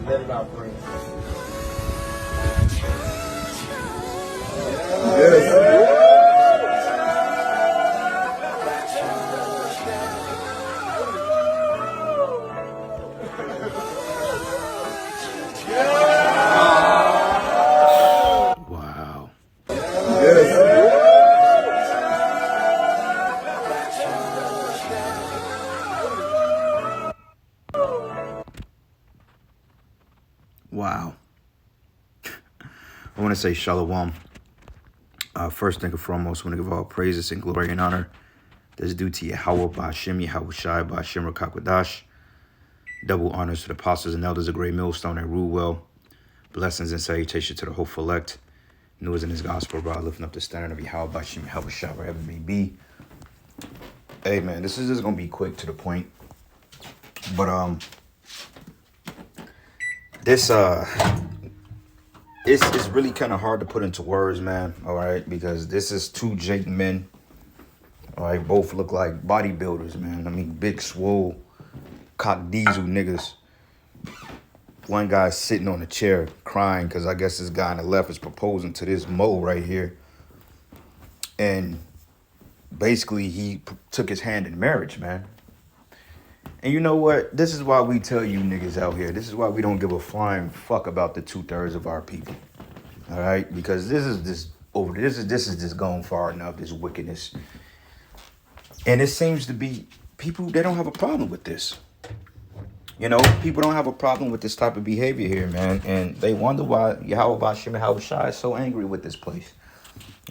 Let it out, friend. Wow. Wow. I want to say shalom. First thing and foremost, I want to give all praises and glory and honor that's due to Yahweh, Ba'ashem, Yahweh Shai, Ba'ashem, Rakakwadash. Double honors to the apostles and elders of Great Millstone that rule well. Blessings and salutation to the hopeful elect. News in his gospel, bro. Lifting up the standard of Yahweh, Ba'ashem, Yahweh Shai, wherever it may be. Hey, man, this is just going to be quick to the point. But, this, it's really kind of hard to put into words, man. All right, because this is two Jake men. All right, both look like bodybuilders, man. I mean, big, swole, cock diesel niggas. One guy's sitting on a chair crying because I guess this guy on the left is proposing to this Mo right here. And basically, he took his hand in marriage, man. And you know what? This is why we tell you niggas out here. This is why we don't give a flying fuck about the 2/3 of our people. All right? Because this is just going far enough, this wickedness. And it seems to be people, they don't have a problem with this. You know, people don't have a problem with this type of behavior here, man. And they wonder why Yahweh Ba'ashem Yahweh Shai is so angry with this place.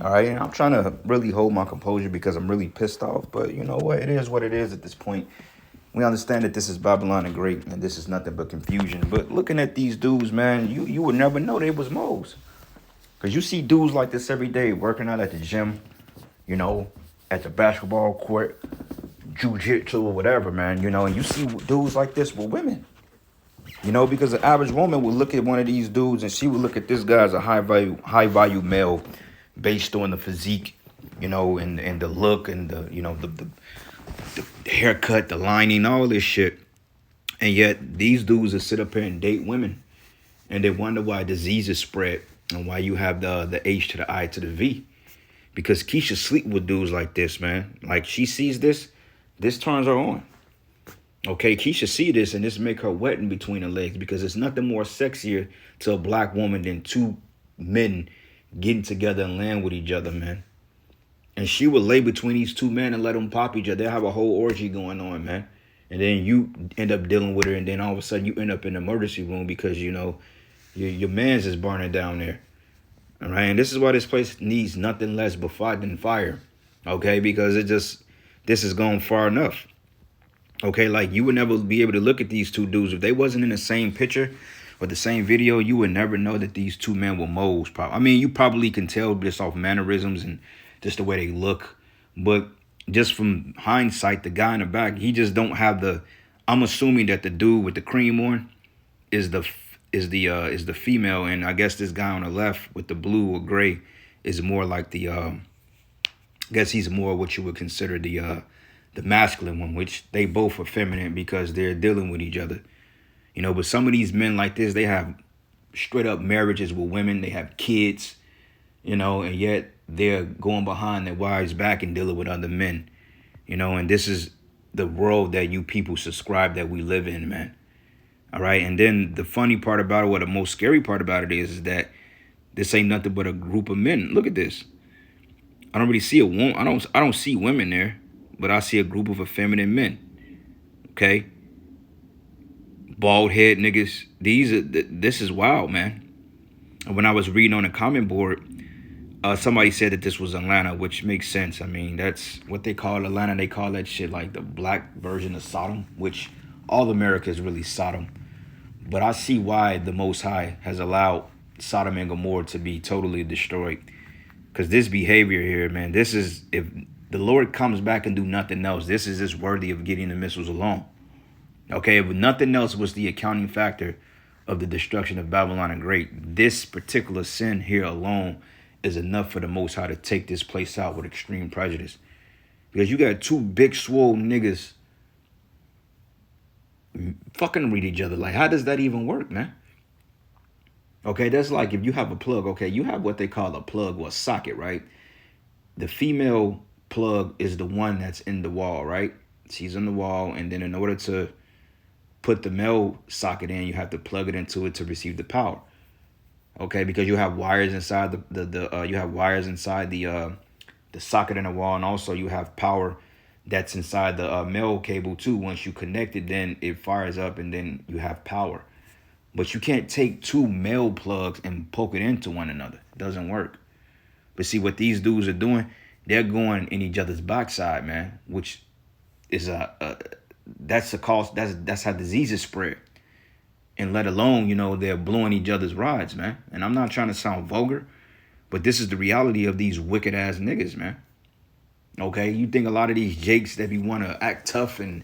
All right? And I'm trying to really hold my composure because I'm really pissed off. But you know what? It is what it is at this point. We understand that this is Babylon the Great and this is nothing but confusion. But looking at these dudes, man, you would never know they was Moes. Because you see dudes like this every day working out at the gym, you know, at the basketball court, jiu-jitsu or whatever, man, you know, and you see dudes like this with women. You know, because the average woman would look at one of these dudes and she would look at this guy as a high value male based on the physique, you know, and the look and the, you know, the haircut, the lining, all this shit. And yet these dudes will sit up here and date women and they wonder why diseases spread and why you have the H to the I to the V. Because Keisha sleep with dudes like this, man. Like she sees this turns her on. Okay, Keisha see this and this make her wet in between her legs because it's nothing more sexier to a black woman than two men getting together and laying with each other, man. And she would lay between these two men and let them pop each other. They'll have a whole orgy going on, man. And then you end up dealing with her. And then all of a sudden you end up in the emergency room because, you know, your man's is burning down there. All right. And this is why this place needs nothing less but fire. Okay. Because this is going far enough. Okay. Like you would never be able to look at these two dudes. If they wasn't in the same picture or the same video, you would never know that these two men were Moes. I mean, you probably can tell just off mannerisms and just the way they look. But just from hindsight, the guy in the back, he just don't have the, I'm assuming that the dude with the cream on is the female. And I guess this guy on the left with the blue or gray is more like the, I guess he's more what you would consider the masculine one, which they both are feminine because they're dealing with each other. You know, but some of these men like this, they have straight up marriages with women. They have kids, you know, and yet they're going behind their wives' back and dealing with other men, you know, and this is the world that you people subscribe that we live in, man. All right. And then the funny part about it, or the most scary part about it is that this ain't nothing but a group of men. Look at this. I don't really see a woman. I don't see women there, but I see a group of effeminate men. Okay. Bald head niggas. This is wild, man. And when I was reading on the comment board, somebody said that this was Atlanta, which makes sense. I mean, that's what they call Atlanta. They call that shit like the black version of Sodom, which all America is really Sodom. But I see why the Most High has allowed Sodom and Gomorrah to be totally destroyed. Because this behavior here, man, this is, if the Lord comes back and do nothing else, this is just worthy of getting the missiles alone. Okay, if nothing else was the accounting factor of the destruction of Babylon the Great. This particular sin here alone is enough for the Most High to take this place out with extreme prejudice. Because you got two big swole niggas fucking with each other. Like, how does that even work, man? Okay, that's like if you have a plug. Okay, you have what they call a plug or a socket, right? The female plug is the one that's in the wall, right? She's in the wall, and then in order to put the male socket in, you have to plug it into it to receive the power. Okay, because you have wires inside the socket in the wall, and also you have power that's inside the male cable too. Once you connect it, then it fires up, and then you have power. But you can't take two male plugs and poke it into one another. It doesn't work. But see what these dudes are doing? They're going in each other's backside, man, which is that's the cause. That's how diseases spread. And let alone, they're blowing each other's rods, man. And I'm not trying to sound vulgar, but this is the reality of these wicked ass niggas, man. Okay, you think a lot of these jakes that be want to act tough and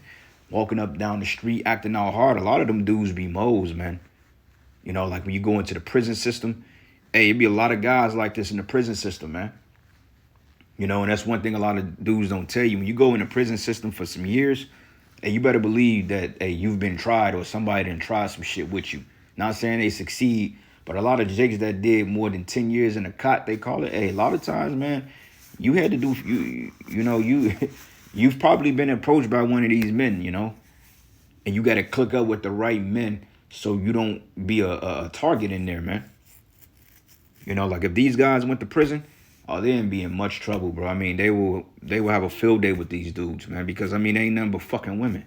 walking up down the street acting all hard, a lot of them dudes be moles, man. Like when you go into the prison system, hey, it be a lot of guys like this in the prison system, man. And that's one thing a lot of dudes don't tell you. When you go in the prison system for some years, hey, you better believe that, hey, you've been tried or somebody done tried some shit with you. Not saying they succeed, but a lot of jakes that did more than 10 years in a cot, they call it, hey, a lot of times, man, you had to do, you've probably been approached by one of these men, and you got to click up with the right men so you don't be a target in there, man. Like if these guys went to prison, oh, they'd be in much trouble, bro. I mean, they will have a field day with these dudes, man, because I mean, they ain't nothing but fucking women.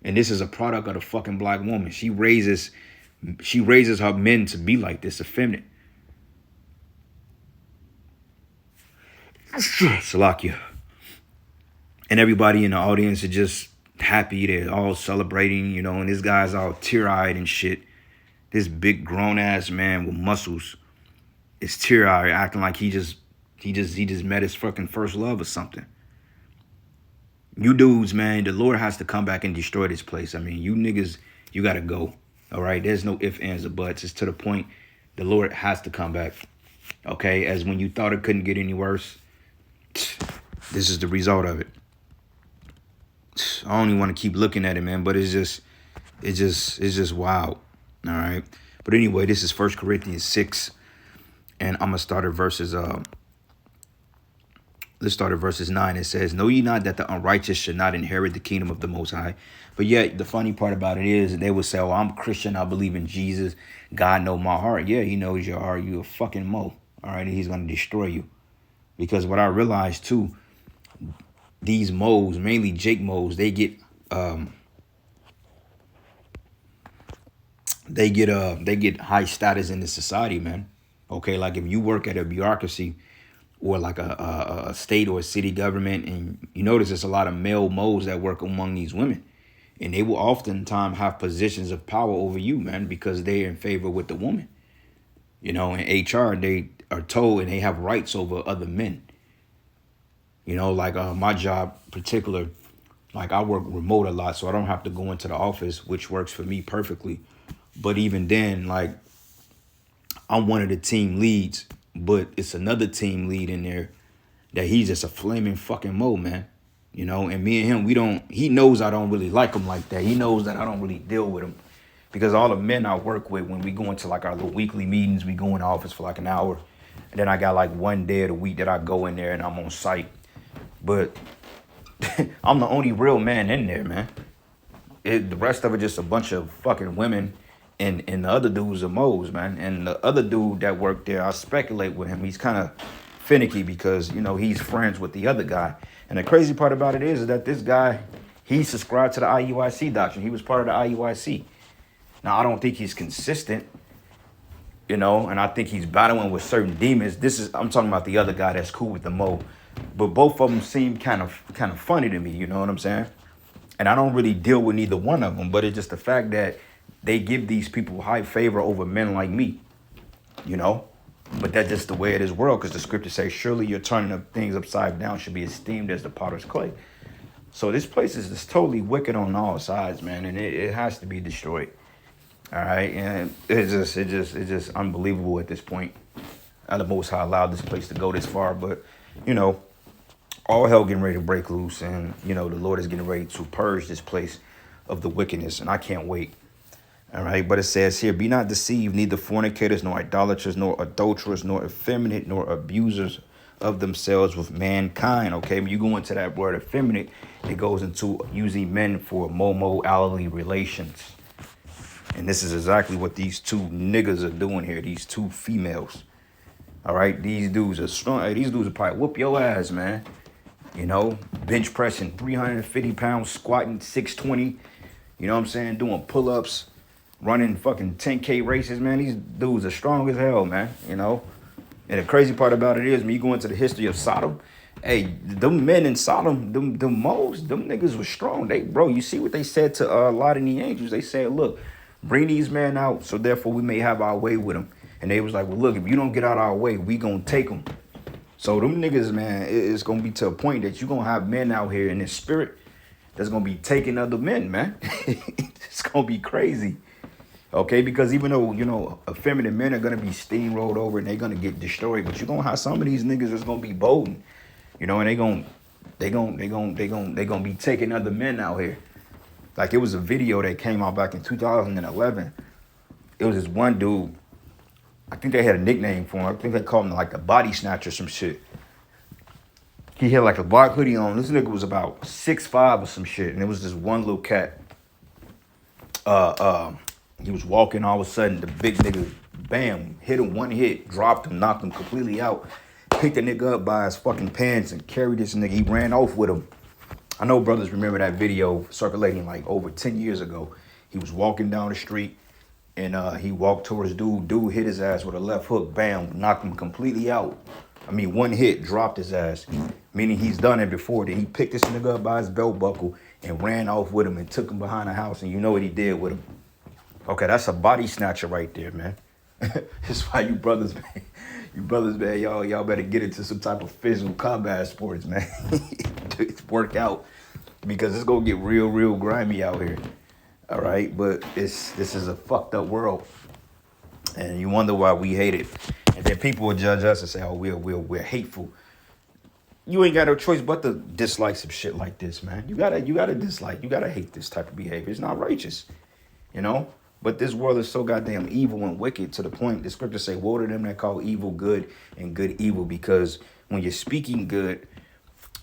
And this is a product of the fucking black woman. She raises her men to be like this, effeminate. Salakia. And everybody in the audience is just happy. They're all celebrating, and this guy's all tear-eyed and shit. This big grown-ass man with muscles is tear-eyed, acting like he just met his fucking first love or something. You dudes, man, the Lord has to come back and destroy this place. I mean, you niggas, you got to go. All right? There's no ifs, ands, or buts. It's to the point the Lord has to come back. Okay? As when you thought it couldn't get any worse, this is the result of it. I don't even want to keep looking at it, man, but it's just wild. All right? But anyway, this is 1 Corinthians 6, and I'm going to start at verses Let's start at verses 9. It says, "Know ye not that the unrighteous should not inherit the kingdom of the Most High?" But yet, the funny part about it is, they would say, "Oh, I'm a Christian. I believe in Jesus. God knows my heart." Yeah, he knows your heart. You a fucking mo. All right, and he's going to destroy you. Because what I realized, too, these moles, mainly Jake moles, they get high status in the society, man. Okay, like if you work at a bureaucracy, or like a state or a city government, and you notice there's a lot of male moles that work among these women, and they will oftentimes have positions of power over you, man, because they're in favor with the woman. In HR, they are told and they have rights over other men. Like my job particular, like I work remote a lot, so I don't have to go into the office, which works for me perfectly. But even then, like, I'm one of the team leads, but it's another team lead in there that he's just a flaming fucking mo, man. And me and him, he knows I don't really like him like that. He knows that I don't really deal with him. Because all the men I work with, when we go into like our little weekly meetings, we go in the office for like an hour. And then I got like one day of the week that I go in there and I'm on site. But I'm the only real man in there, man. The rest of it just a bunch of fucking women. And the other dude's a moles, man. And the other dude that worked there, I speculate with him. He's kind of finicky because, he's friends with the other guy. And the crazy part about it is that this guy, he subscribed to the IUIC doctrine. He was part of the IUIC. Now, I don't think he's consistent, and I think he's battling with certain demons. I'm talking about the other guy that's cool with the mo. But both of them seem kind of funny to me, you know what I'm saying? And I don't really deal with neither one of them, but it's just the fact that they give these people high favor over men like me, But that's just the way it is world, because the scripture says, surely your turning of things upside down should be esteemed as the potter's clay. So this place is just totally wicked on all sides, man, and it has to be destroyed. All right, and it's just unbelievable at this point. The Most High allowed this place to go this far, but you know, all hell getting ready to break loose, and you know, the Lord is getting ready to purge this place of the wickedness, and I can't wait. All right, but it says here, be not deceived, neither fornicators, nor idolaters, nor adulterers, nor effeminate, nor abusers of themselves with mankind. Okay, when you go into that word effeminate, it goes into using men for momo-ality relations. And this is exactly what these two niggas are doing here, these two females. All right, these dudes are strong. Hey, these dudes will probably whoop your ass, man. You know, bench pressing 350 pounds, squatting 620. You know what I'm saying? Doing pull-ups, running fucking 10K races, man. These dudes are strong as hell, man. You know? And the crazy part about it is, when you go into the history of Sodom, hey, them men in Sodom, them niggas was strong. Bro, you see what they said to Lot and the angels? They said, look, bring these men out, so therefore we may have our way with them. And they was like, well, look, if you don't get out our way, we gonna take them. So them niggas, man, it's gonna be to a point that you gonna have men out here in this spirit that's gonna be taking other men, man. It's gonna be crazy. Okay, because even though, you know, effeminate men are gonna be steamrolled over and they're gonna get destroyed, but you're gonna have some of these niggas that's gonna be bold, you know, and they gonna be taking other men out here. Like, it was a video that came out back in 2011. It was this one dude, I think they had a nickname for him. I think they called him like the body snatcher or some shit. He had like a black hoodie on. This nigga was about 6'5" or some shit. And it was this one little cat. He was walking, all of a sudden the big nigga, bam, hit him one hit, dropped him, knocked him completely out, picked the nigga up by his fucking pants and carried this nigga. He ran off with him. I know brothers remember that video circulating like over 10 years ago. He was walking down the street and he walked towards dude. Dude hit his ass with a left hook, bam, knocked him completely out. I mean, one hit, dropped his ass, meaning he's done it before. Then he picked this nigga up by his belt buckle and ran off with him and took him behind the house, and you know what he did with him. Okay, that's a body snatcher right there, man. That's why you brothers, man, y'all better get into some type of physical combat sports, man. Work out, because it's gonna get real grimy out here. All right, but this is a fucked up world, and you wonder why we hate it. And then people will judge us and say, "Oh, we're hateful." You ain't got no choice but to dislike some shit like this, man. You gotta dislike, you gotta hate this type of behavior. It's not righteous, you know. But this world is so goddamn evil and wicked, to the point the scriptures say, woe to them that call evil good and good evil. Because when you're speaking good,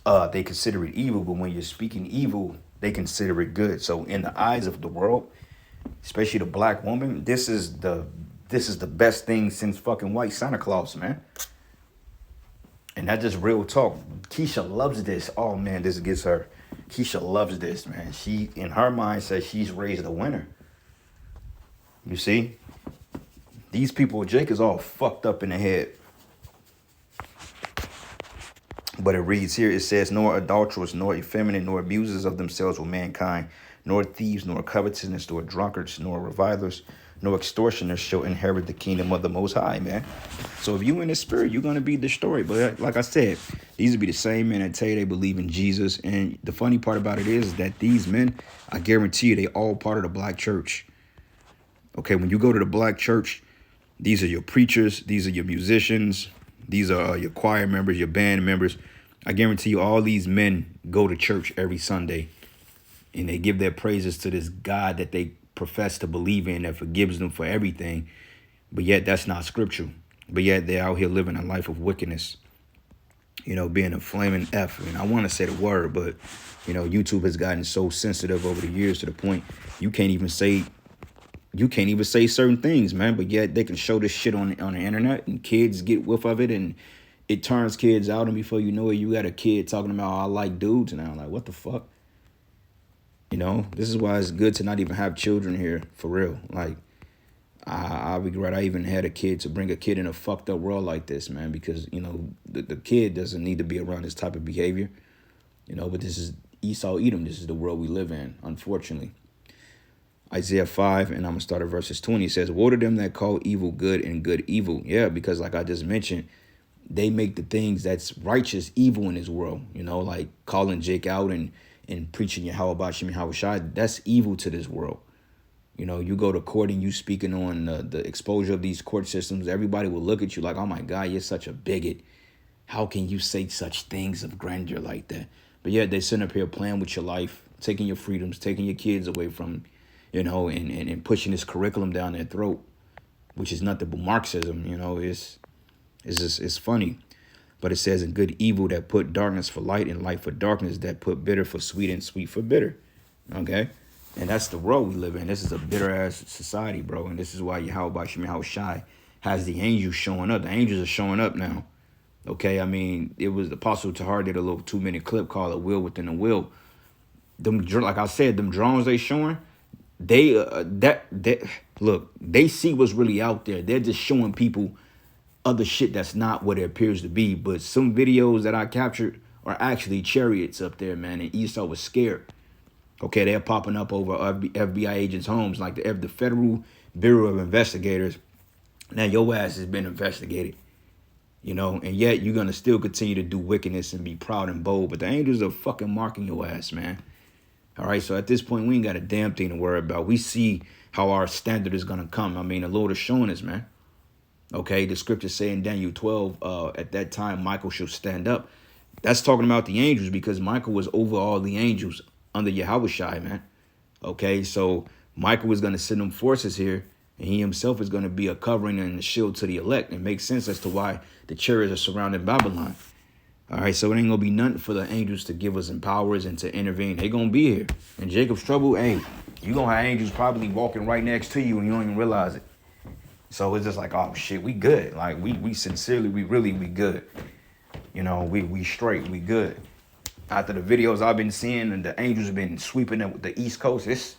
they consider it evil. But when you're speaking evil, they consider it good. So in the eyes of the world, especially the black woman, this is the best thing since fucking white Santa Claus, man. And that's just real talk. Keisha loves this. Oh, man, this gets her. Keisha loves this, man. She, in her mind, says she's raised a winner. You see? These people, Jake is all fucked up in the head. But it reads here, it says, nor adulterers, nor effeminate, nor abusers of themselves with mankind, nor thieves, nor covetousness, nor drunkards, nor revilers, nor extortioners shall inherit the kingdom of the Most High, man. So if you in the spirit, you're going to be destroyed. But like I said, these will be the same men that tell you they believe in Jesus. And the funny part about it is that these men, I guarantee you, they all part of the black church. Okay, when you go to the black church, these are your preachers, these are your musicians, these are your choir members, your band members. I guarantee you all these men go to church every Sunday and they give their praises to this God that they profess to believe in, that forgives them for everything. But yet that's not scriptural. But yet they're out here living a life of wickedness, you know, being a flaming F. And I want to say the word, but, you know, YouTube has gotten so sensitive over the years to the point you can't even say certain things, man. But yet they can show this shit on the internet and kids get whiff of it and it turns kids out. And before you know it, you got a kid talking about, oh, I like dudes now. Like, what the fuck? You know, this is why it's good to not even have children here, for real. Like, I regret I even had a kid, to bring a kid in a fucked up world like this, man, because, you know, the kid doesn't need to be around this type of behavior, you know, but this is Esau, Edom. This is the world we live in, unfortunately. Isaiah 5, and I'm going to start at verses 20. It says, woe to them that call evil good and good evil. Yeah, because like I just mentioned, they make the things that's righteous evil in this world, you know, like calling Jake out and preaching Yahweh Bashim Yahweh Shai. That's evil to this world. You know, you go to court and you speaking on the exposure of these court systems, everybody will look at you like, oh my God, you're such a bigot. How can you say such things of grandeur like that? But yet they sit up here playing with your life, taking your freedoms, taking your kids away from, you know, and pushing this curriculum down their throat, which is nothing but Marxism. You know, it's funny. But it says, in good evil that put darkness for light and light for darkness, that put bitter for sweet and sweet for bitter. Okay? And that's the world we live in. This is a bitter-ass society, bro. And this is why Yahweh Shai has the angels showing up. The angels are showing up now. Okay? I mean, it was the Apostle Tahar did a little 2-minute clip called A Will Within a Will. Them, like I said, them drones they showing, they look, they see what's really out there. They're just showing people other shit that's not what it appears to be. But some videos that I captured are actually chariots up there, man. And Esau was scared. Okay, they're popping up over FBI agents' homes, like the Federal Bureau of Investigators. Now your ass has been investigated, you know, and yet you're gonna still continue to do wickedness and be proud and bold. But the angels are fucking marking your ass, man. All right, so at this point, we ain't got a damn thing to worry about. We see how our standard is gonna come. I mean, the Lord is showing us, man. Okay, the scriptures say in Daniel 12, at that time Michael shall stand up. That's talking about the angels, because Michael was over all the angels under Yahweh Shai, man. Okay, so Michael is going to send them forces here, and he himself is going to be a covering and a shield to the elect. It makes sense as to why the chariots are surrounding Babylon. All right, so it ain't going to be nothing for the angels to give us powers and to intervene. They going to be here. In Jacob's trouble, hey, you going to have angels probably walking right next to you and you don't even realize it. So it's just like, oh, shit, we good. Like, we sincerely, we good. You know, we straight, we good. After the videos I've been seeing and the angels have been sweeping the East Coast, it's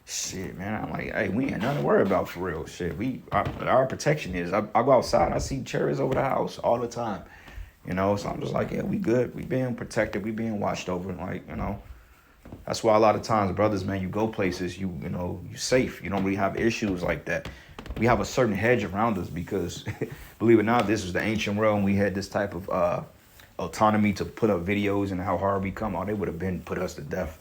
shit, man. I'm like, hey, we ain't nothing to worry about for real. Shit, our protection is. I go outside, I see chariots over the house all the time. You know, so I'm just like, yeah, we good. We being protected. We being watched over. Like, you know, that's why a lot of times, brothers, man, you go places, you safe. You don't really have issues like that. We have a certain hedge around us because, believe it or not, this was the ancient world, and we had this type of autonomy to put up videos and how hard we come. Oh, they would have been put us to death.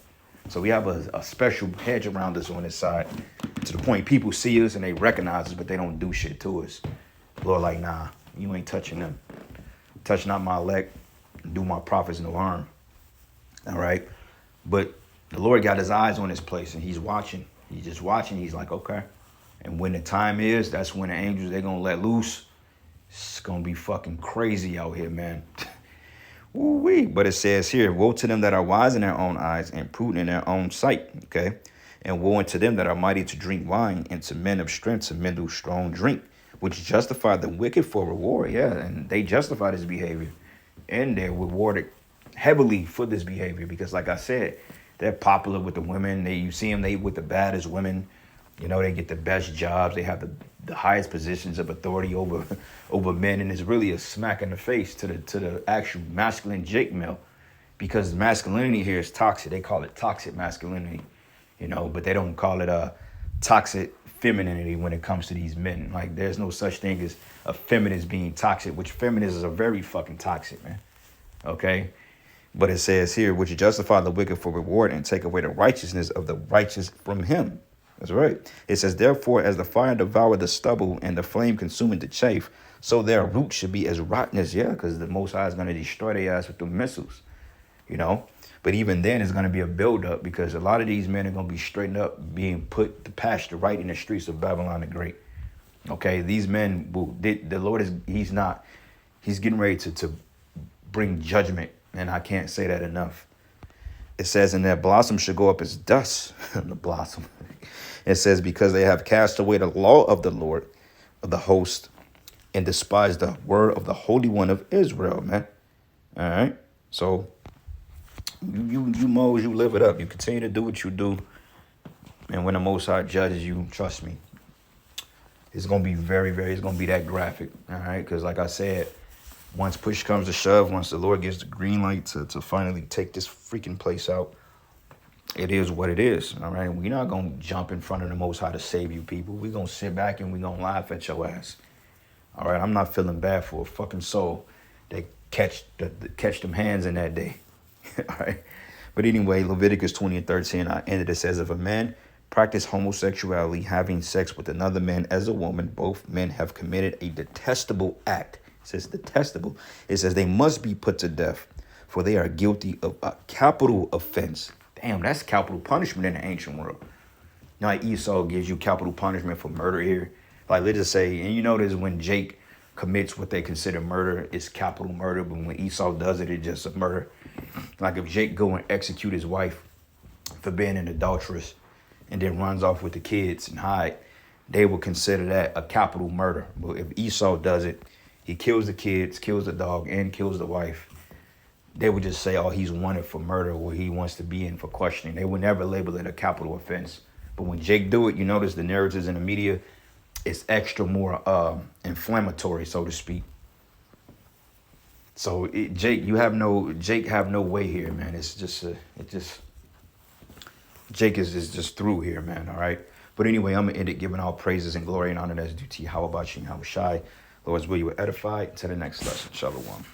So we have a special hedge around us on this side, to the point people see us and they recognize us, but they don't do shit to us. Lord, like, nah, you ain't touching them. Touch not my elect, do my prophets no harm. All right, but the Lord got his eyes on this place, and he's watching. He's just watching. He's like, okay. And when the time is, that's when the angels, they're going to let loose. It's going to be fucking crazy out here, man. Ooh-wee. But it says here, woe to them that are wise in their own eyes and prudent in their own sight, okay? And woe unto them that are mighty to drink wine, and to men of strength to mingle strong drink, which justify the wicked for reward. Yeah, and they justify this behavior. And they're rewarded heavily for this behavior because, like I said, they're popular with the women. You see them, they with the baddest women. You know, they get the best jobs. They have the highest positions of authority over men, and it's really a smack in the face to the actual masculine Jake male, because masculinity here is toxic. They call it toxic masculinity, you know, but they don't call it toxic femininity when it comes to these men. Like, there's no such thing as a feminist being toxic, which feminists are very fucking toxic, man. Okay. But it says here, which justify the wicked for reward and take away the righteousness of the righteous from him. That's right. It says, therefore, as the fire devoured the stubble and the flame consuming the chaff, so their root should be as rotten as, yeah, because the Most High is going to destroy their ass with the missiles, you know. But even then, it's going to be a buildup, because a lot of these men are going to be straightened up, being put to pasture right in the streets of Babylon the Great. Okay, these men, the Lord he's getting ready to bring judgment, and I can't say that enough. It says, and their blossom should go up as dust. The blossom. It says, because they have cast away the law of the Lord of the host and despised the word of the Holy One of Israel, man. All right. So you Moses, you live it up. You continue to do what you do. And when the Most High judges you, trust me, it's going to be it's going to be that graphic. All right. Because like I said, once push comes to shove, once the Lord gives the green light to finally take this freaking place out, it is what it is, all right? We're not going to jump in front of the Most High to save you people. We're going to sit back and we're going to laugh at your ass, all right? I'm not feeling bad for a fucking soul that catch them hands in that day, all right? But anyway, Leviticus 20:13, I ended it, says, if a man practice homosexuality, having sex with another man as a woman, both men have committed a detestable act. It says detestable. It says they must be put to death, for they are guilty of a capital offense. Damn, that's capital punishment in the ancient world. You know, like Esau gives you capital punishment for murder here. Like, let's just say, and you notice when Jake commits what they consider murder, it's capital murder. But when Esau does it, it's just a murder. Like if Jake go and execute his wife for being an adulteress and then runs off with the kids and hide, they will consider that a capital murder. But if Esau does it, he kills the kids, kills the dog, and kills the wife, they would just say, oh, he's wanted for murder or he wants to be in for questioning. They would never label it a capital offense. But when Jake do it, you notice the narratives in the media, it's extra more inflammatory, so to speak. So Jake have no way here, man. Jake is just through here, man. All right. But anyway, I'm gonna end it giving all praises and glory and honor that's due to you. How about you? How was shy? Lord's will you were edified. Until the next lesson. Shalom.